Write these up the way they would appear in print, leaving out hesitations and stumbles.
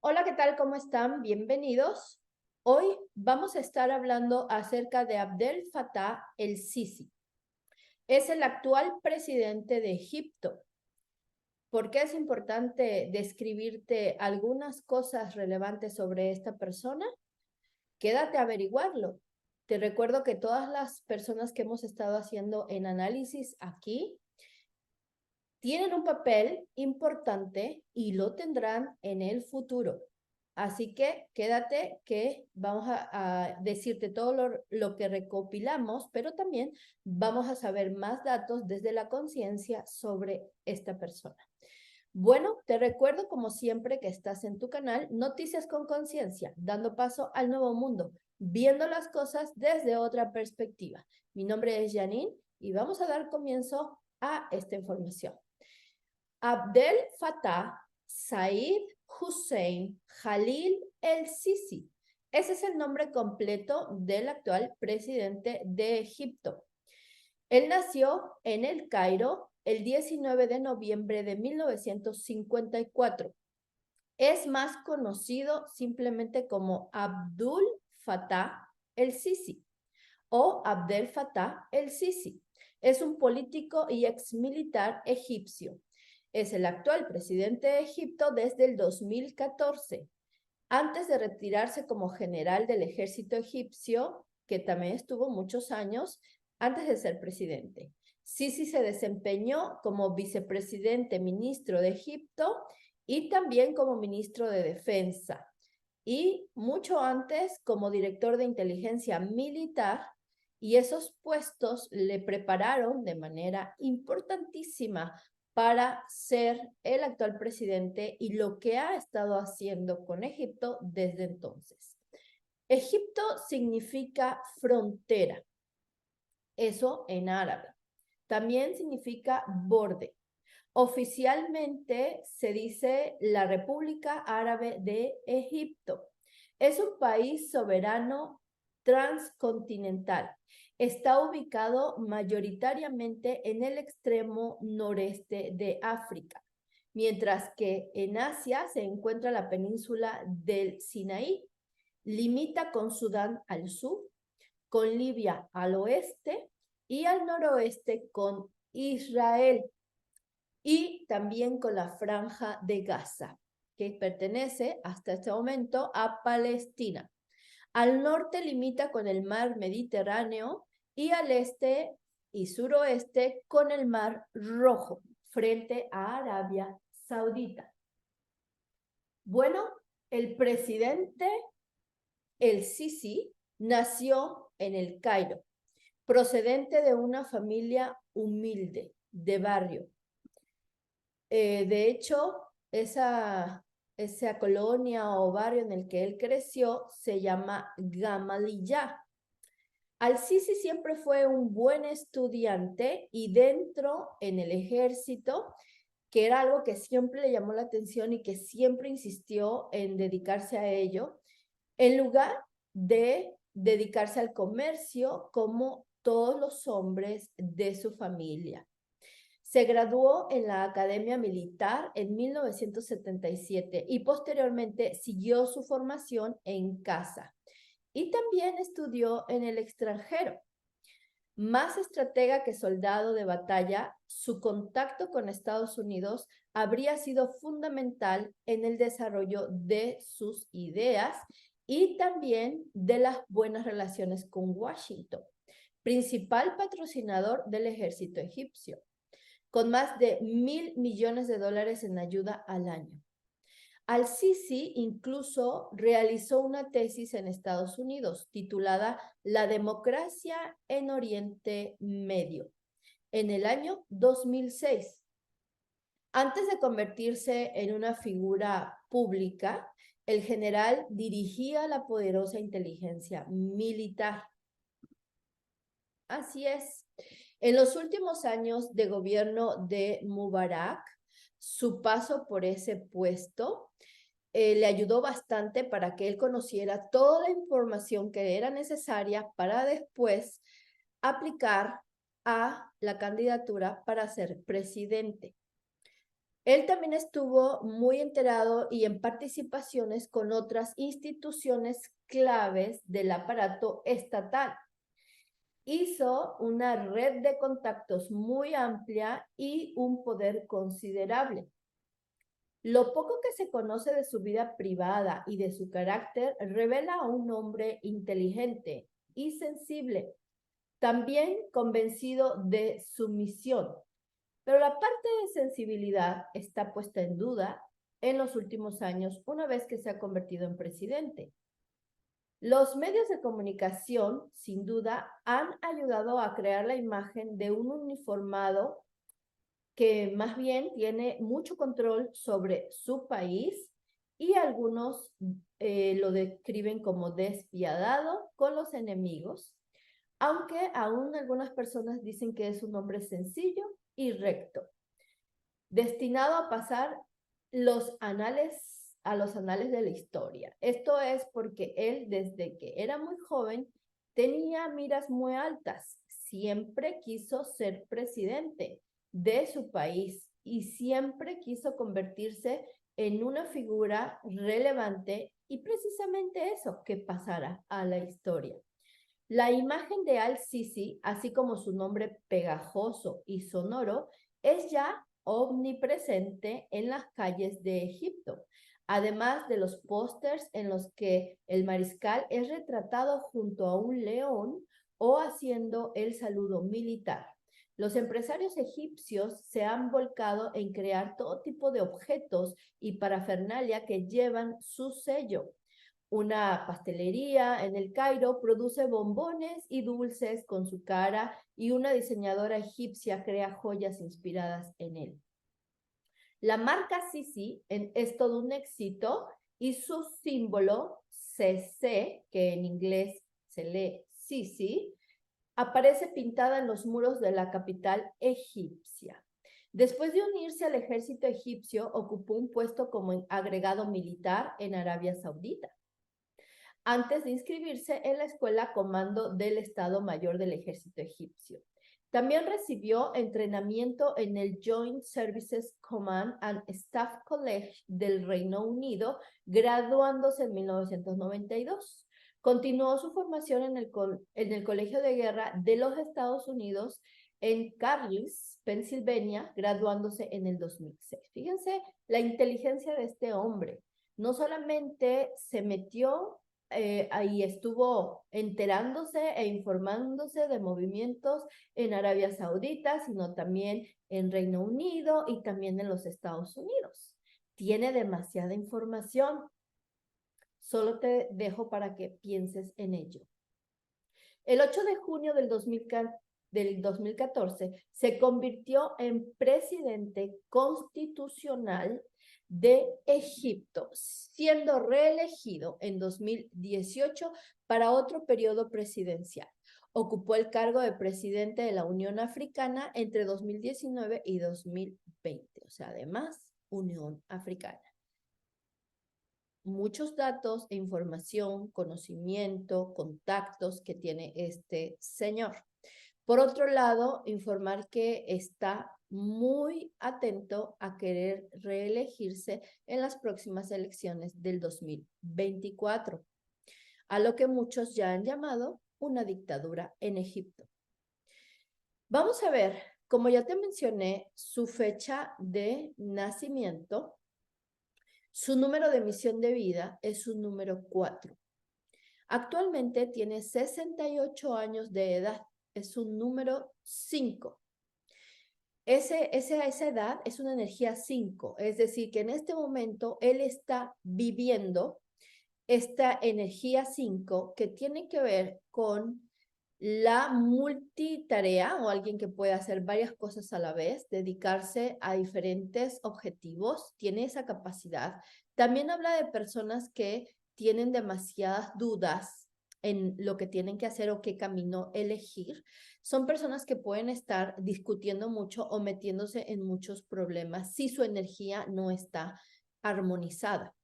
Hola, ¿qué tal? ¿Cómo están? Bienvenidos. Hoy vamos a estar hablando acerca de Abdel Fattah el-Sisi. Es el actual presidente de Egipto. ¿Por qué es importante describirte algunas cosas relevantes sobre esta persona? Quédate a averiguarlo. Te recuerdo que todas las personas que hemos estado haciendo en análisis aquí tienen un papel importante y lo tendrán en el futuro. Así que quédate que vamos a decirte todo lo que recopilamos, pero también vamos a saber más datos desde la conciencia sobre esta persona. Bueno, te recuerdo como siempre que estás en tu canal Noticias con Conciencia, dando paso al nuevo mundo, viendo las cosas desde otra perspectiva. Mi nombre es Janine y vamos a dar comienzo a esta información. Abdel Fattah Said Hussein Jalil el-Sisi. Ese es el nombre completo del actual presidente de Egipto. Él nació en El Cairo el 19 de noviembre de 1954. Es más conocido simplemente como Abdul Fattah el-Sisi o Abdel Fattah el-Sisi. Es un político y exmilitar egipcio. Es el actual presidente de Egipto desde el 2014, antes de retirarse como general del ejército egipcio, que también estuvo muchos años antes de ser presidente. Sisi se desempeñó como vicepresidente ministro de Egipto y también como ministro de Defensa, y mucho antes como director de inteligencia militar, y esos puestos le prepararon de manera importantísima para ser el actual presidente y lo que ha estado haciendo con Egipto desde entonces. Egipto significa frontera, eso en árabe. También significa borde. Oficialmente se dice la República Árabe de Egipto. Es un país soberano transcontinental. Está ubicado mayoritariamente en el extremo noreste de África, mientras que en Asia se encuentra la península del Sinaí. Limita con Sudán al sur, con Libia al oeste y al noroeste con Israel, y también con la Franja de Gaza, que pertenece hasta este momento a Palestina. Al norte limita con el mar Mediterráneo y al este y suroeste con el mar Rojo, frente a Arabia Saudita. Bueno, el presidente el Sisi nació en el Cairo, procedente de una familia humilde de barrio. De hecho, esa colonia o barrio en el que él creció se llama Gamaliyah. Al-Sisi siempre fue un buen estudiante y dentro en el ejército, que era algo que siempre le llamó la atención y que siempre insistió en dedicarse a ello, en lugar de dedicarse al comercio como todos los hombres de su familia. Se graduó en la Academia Militar en 1977 y posteriormente siguió su formación en casa y también estudió en el extranjero. Más estratega que soldado de batalla, su contacto con Estados Unidos habría sido fundamental en el desarrollo de sus ideas y también de las buenas relaciones con Washington, principal patrocinador del ejército egipcio, con más de $1.000 millones en ayuda al año. Al-Sisi incluso realizó una tesis en Estados Unidos titulada La democracia en Oriente Medio en el año 2006. Antes de convertirse en una figura pública, el general dirigía la poderosa inteligencia militar. Así es. En los últimos años de gobierno de Mubarak, su paso por ese puesto le ayudó bastante para que él conociera toda la información que era necesaria para después aplicar a la candidatura para ser presidente. Él también estuvo muy enterado y en participaciones con otras instituciones claves del aparato estatal. Hizo una red de contactos muy amplia y un poder considerable. Lo poco que se conoce de su vida privada y de su carácter revela a un hombre inteligente y sensible, también convencido de su misión. Pero la parte de sensibilidad está puesta en duda en los últimos años, una vez que se ha convertido en presidente. Los medios de comunicación, sin duda, han ayudado a crear la imagen de un uniformado que más bien tiene mucho control sobre su país y algunos lo describen como despiadado con los enemigos, aunque aún algunas personas dicen que es un hombre sencillo y recto, destinado a pasar a los anales de la historia. Esto es porque él, desde que era muy joven, tenía miras muy altas. Siempre quiso ser presidente de su país y siempre quiso convertirse en una figura relevante y precisamente eso, que pasara a la historia. La imagen de Al-Sisi, así como su nombre pegajoso y sonoro, es ya omnipresente en las calles de Egipto, además de los pósters en los que el mariscal es retratado junto a un león o haciendo el saludo militar. Los empresarios egipcios se han volcado en crear todo tipo de objetos y parafernalia que llevan su sello. Una pastelería en el Cairo produce bombones y dulces con su cara y una diseñadora egipcia crea joyas inspiradas en él. La marca Sisi es todo un éxito y su símbolo CC, que en inglés se lee Sisi, aparece pintada en los muros de la capital egipcia. Después de unirse al ejército egipcio, ocupó un puesto como agregado militar en Arabia Saudita, antes de inscribirse en la Escuela Comando del Estado Mayor del Ejército Egipcio. También recibió entrenamiento en el Joint Services Command and Staff College del Reino Unido, graduándose en 1992. Continuó su formación en el Colegio de Guerra de los Estados Unidos en Carlisle, Pensilvania, graduándose en el 2006. Fíjense la inteligencia de este hombre. No solamente se metió ahí estuvo enterándose e informándose de movimientos en Arabia Saudita, sino también en Reino Unido y también en los Estados Unidos. Tiene demasiada información. Solo te dejo para que pienses en ello. El 8 de junio del 2014 se convirtió en presidente constitucional de Egipto, siendo reelegido en 2018 para otro periodo presidencial. Ocupó el cargo de presidente de la Unión Africana entre 2019 y 2020, o sea, además, Unión Africana. Muchos datos e información, conocimiento, contactos que tiene este señor. Por otro lado, informar que está muy atento a querer reelegirse en las próximas elecciones del 2024, a lo que muchos ya han llamado una dictadura en Egipto. Vamos a ver, como ya te mencioné, su fecha de nacimiento. Su número de misión de vida es su número 4. Actualmente tiene 68 años de edad, es un número 5. Esa edad es una energía 5, es decir, que en este momento él está viviendo esta energía 5 que tiene que ver con la multitarea o alguien que puede hacer varias cosas a la vez, dedicarse a diferentes objetivos, tiene esa capacidad. También habla de personas que tienen demasiadas dudas en lo que tienen que hacer o qué camino elegir. Son personas que pueden estar discutiendo mucho o metiéndose en muchos problemas si su energía no está armonizada.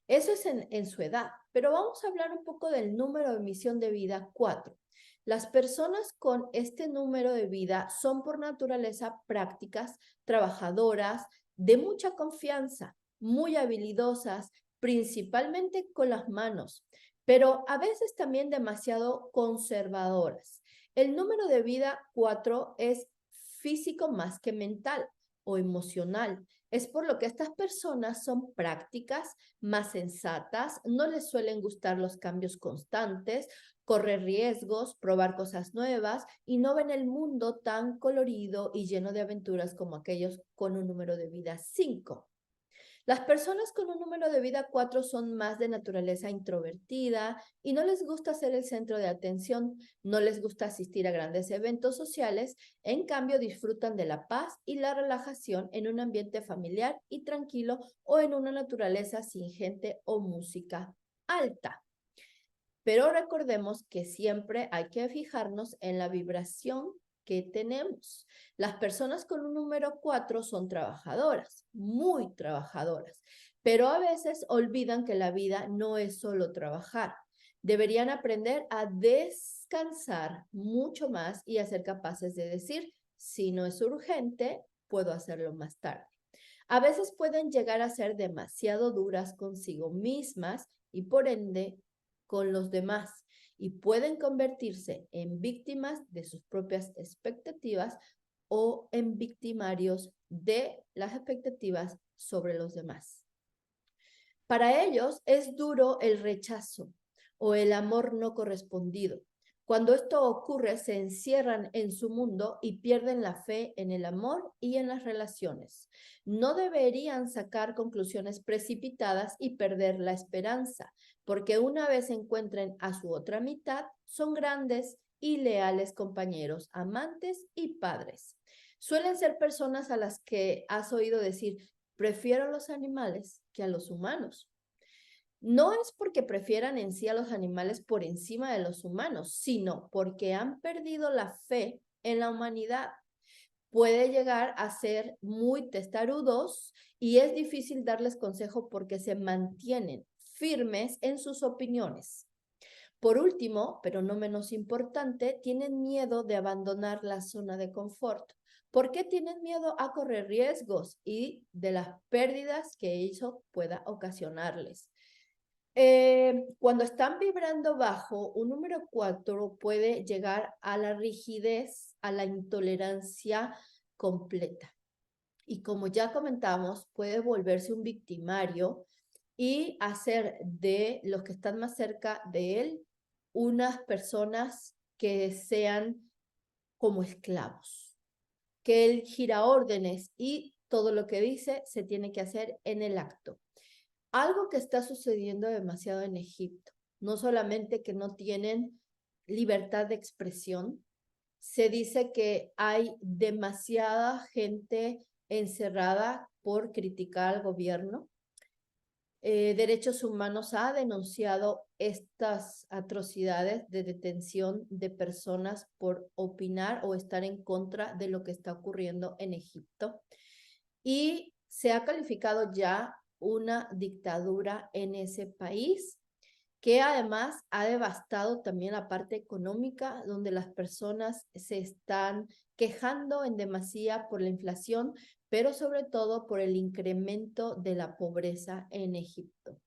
Eso es en su edad, pero vamos a hablar un poco del número de misión de vida 4. Las personas con este número de vida son por naturaleza prácticas, trabajadoras, de mucha confianza, muy habilidosas, principalmente con las manos, pero a veces también demasiado conservadoras. El número de vida 4 es físico más que mental o emocional. Es por lo que estas personas son prácticas, más sensatas, no les suelen gustar los cambios constantes, correr riesgos, probar cosas nuevas y no ven el mundo tan colorido y lleno de aventuras como aquellos con un número de vida 5. Las personas con un número de vida 4 son más de naturaleza introvertida y no les gusta ser el centro de atención, no les gusta asistir a grandes eventos sociales, en cambio disfrutan de la paz y la relajación en un ambiente familiar y tranquilo o en una naturaleza sin gente o música alta. Pero recordemos que siempre hay que fijarnos en la vibración que tenemos. Las personas con un número 4 son trabajadoras, muy trabajadoras, pero a veces olvidan que la vida no es solo trabajar. Deberían aprender a descansar mucho más y a ser capaces de decir, si no es urgente, puedo hacerlo más tarde. A veces pueden llegar a ser demasiado duras consigo mismas y por ende con los demás y pueden convertirse en víctimas de sus propias expectativas o en victimarios de las expectativas sobre los demás. Para ellos es duro el rechazo o el amor no correspondido. Cuando esto ocurre, se encierran en su mundo y pierden la fe en el amor y en las relaciones. No deberían sacar conclusiones precipitadas y perder la esperanza, porque una vez encuentren a su otra mitad, son grandes y leales compañeros, amantes y padres. Suelen ser personas a las que has oído decir, prefiero a los animales que a los humanos. No es porque prefieran en sí a los animales por encima de los humanos, sino porque han perdido la fe en la humanidad. Puede llegar a ser muy testarudos y es difícil darles consejo porque se mantienen firmes en sus opiniones. Por último, pero no menos importante, tienen miedo de abandonar la zona de confort. ¿Por qué tienen miedo a correr riesgos y de las pérdidas que eso pueda ocasionarles? Cuando están vibrando bajo, un número 4 puede llegar a la rigidez, a la intolerancia completa. Y como ya comentamos, puede volverse un victimario y hacer de los que están más cerca de él unas personas que sean como esclavos, que él gira órdenes y todo lo que dice se tiene que hacer en el acto. Algo que está sucediendo demasiado en Egipto, no solamente que no tienen libertad de expresión, se dice que hay demasiada gente encerrada por criticar al gobierno. Derechos Humanos ha denunciado estas atrocidades de detención de personas por opinar o estar en contra de lo que está ocurriendo en Egipto. Y se ha calificado ya una dictadura en ese país que además ha devastado también la parte económica, donde las personas se están quejando en demasía por la inflación, pero sobre todo por el incremento de la pobreza en Egipto.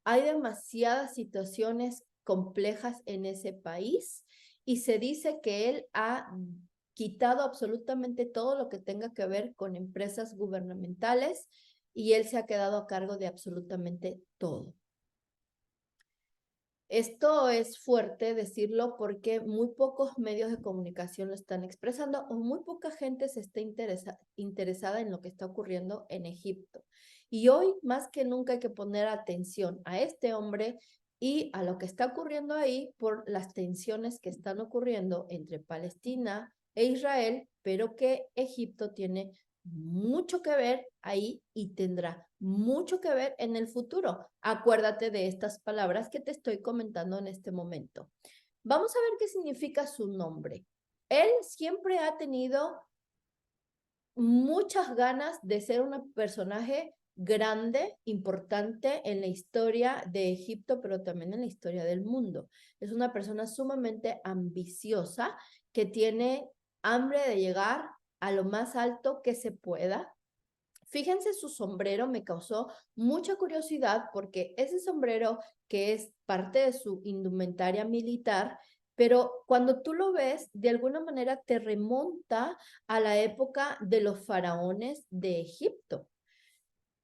Hay demasiadas situaciones complejas en ese país y se dice que él ha quitado absolutamente todo lo que tenga que ver con empresas gubernamentales y él se ha quedado a cargo de absolutamente todo. Esto es fuerte decirlo porque muy pocos medios de comunicación lo están expresando o muy poca gente se está interesada en lo que está ocurriendo en Egipto. Y hoy más que nunca hay que poner atención a este hombre y a lo que está ocurriendo ahí por las tensiones que están ocurriendo entre Palestina e Israel, pero que Egipto tiene mucho que ver ahí y tendrá mucho que ver en el futuro. Acuérdate de estas palabras que te estoy comentando en este momento. Vamos a ver qué significa su nombre. Él siempre ha tenido muchas ganas de ser un personaje grande, importante en la historia de Egipto, pero también en la historia del mundo. Es una persona sumamente ambiciosa que tiene hambre de llegar a lo más alto que se pueda. Fíjense su sombrero, me causó mucha curiosidad porque ese sombrero que es parte de su indumentaria militar, pero cuando tú lo ves, de alguna manera te remonta a la época de los faraones de Egipto.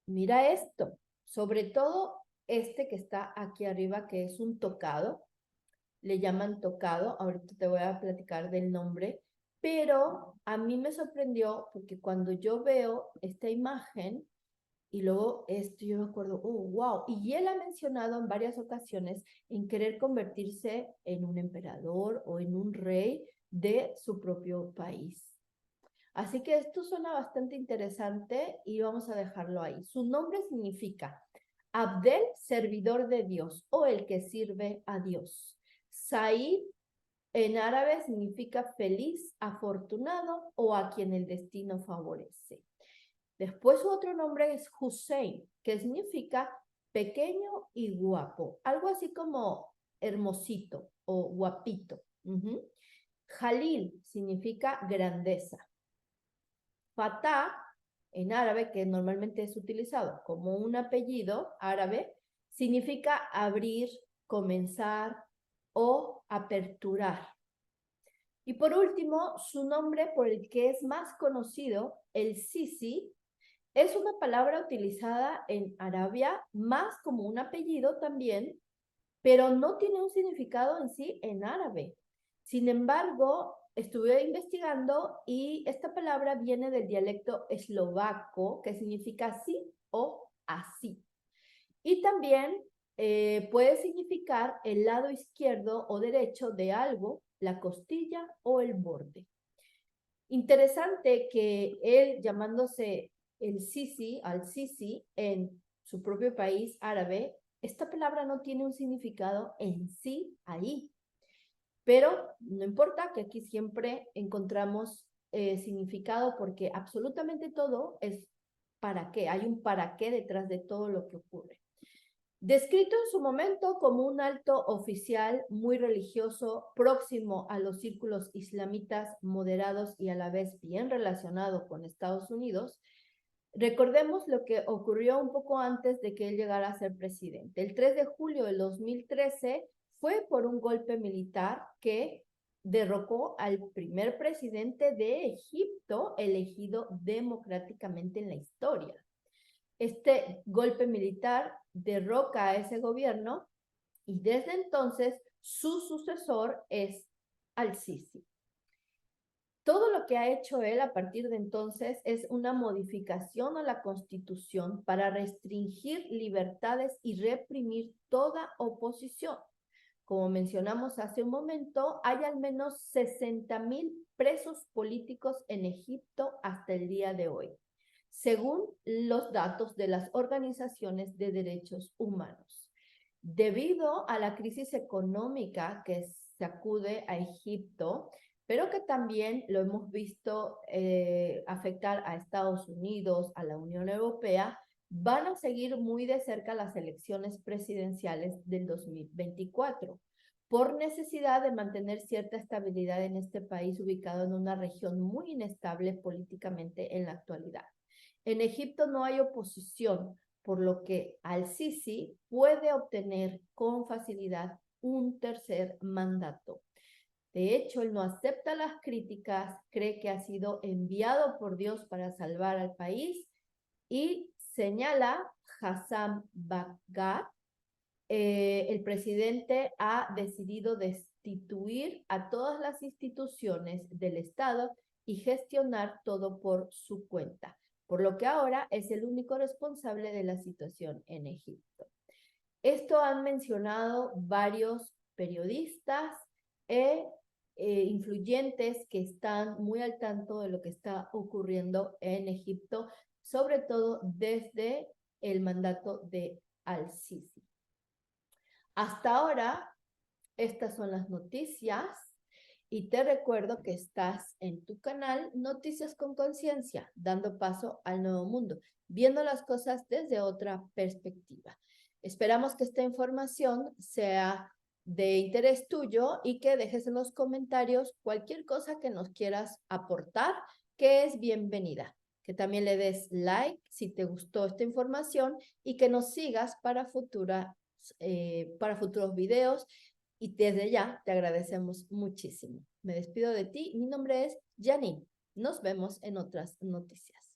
Mira esto, sobre todo este que está aquí arriba, que es un tocado, le llaman tocado, ahorita te voy a platicar del nombre, pero a mí me sorprendió porque cuando yo veo esta imagen y luego esto, yo me acuerdo, oh, wow, y él ha mencionado en varias ocasiones en querer convertirse en un emperador o en un rey de su propio país. Así que esto suena bastante interesante y vamos a dejarlo ahí. Su nombre significa Abdel, servidor de Dios o el que sirve a Dios. Said en árabe significa feliz, afortunado o a quien el destino favorece. Después su otro nombre es Hussein, que significa pequeño y guapo, algo así como hermosito o guapito. Jalil significa grandeza. Fatah, en árabe, que normalmente es utilizado como un apellido árabe, significa abrir, comenzar o aperturar. Y por último, su nombre por el que es más conocido, el Sisi, es una palabra utilizada en Arabia más como un apellido también, pero no tiene un significado en sí en árabe. Sin embargo, estuve investigando y esta palabra viene del dialecto eslovaco, que significa sí o así. Y también puede significar el lado izquierdo o derecho de algo, la costilla o el borde. Interesante que él, llamándose el Sisi, al-Sisi, en su propio país árabe, esta palabra no tiene un significado en sí ahí. Pero no importa que aquí siempre encontramos significado porque absolutamente todo es para qué. Hay un para qué detrás de todo lo que ocurre. Descrito en su momento como un alto oficial muy religioso, próximo a los círculos islamitas moderados y a la vez bien relacionado con Estados Unidos, recordemos lo que ocurrió un poco antes de que él llegara a ser presidente. El 3 de julio del 2013 fue por un golpe militar que derrocó al primer presidente de Egipto elegido democráticamente en la historia. Este golpe militar derroca a ese gobierno y desde entonces su sucesor es al-Sisi. Todo lo que ha hecho él a partir de entonces es una modificación a la Constitución para restringir libertades y reprimir toda oposición. Como mencionamos hace un momento, hay al menos 60,000 presos políticos en Egipto hasta el día de hoy, según los datos de las organizaciones de derechos humanos. Debido a la crisis económica que sacude a Egipto, pero que también lo hemos visto afectar a Estados Unidos, a la Unión Europea, van a seguir muy de cerca las elecciones presidenciales del 2024, por necesidad de mantener cierta estabilidad en este país ubicado en una región muy inestable políticamente en la actualidad. En Egipto no hay oposición, por lo que al-Sisi puede obtener con facilidad un tercer mandato. De hecho, él no acepta las críticas, cree que ha sido enviado por Dios para salvar al país y señala Hassan Bagdad, el presidente ha decidido destituir a todas las instituciones del Estado y gestionar todo por su cuenta, por lo que ahora es el único responsable de la situación en Egipto. Esto han mencionado varios periodistas e influyentes que están muy al tanto de lo que está ocurriendo en Egipto, sobre todo desde el mandato de al-Sisi. Hasta ahora, estas son las noticias y te recuerdo que estás en tu canal Noticias con Conciencia, dando paso al nuevo mundo, viendo las cosas desde otra perspectiva. Esperamos que esta información sea de interés tuyo y que dejes en los comentarios cualquier cosa que nos quieras aportar, que es bienvenida. que también le des like si te gustó esta información y que nos sigas para futuros videos. Y desde ya te agradecemos muchísimo. Me despido de ti. Mi nombre es Janine. Nos vemos en otras noticias.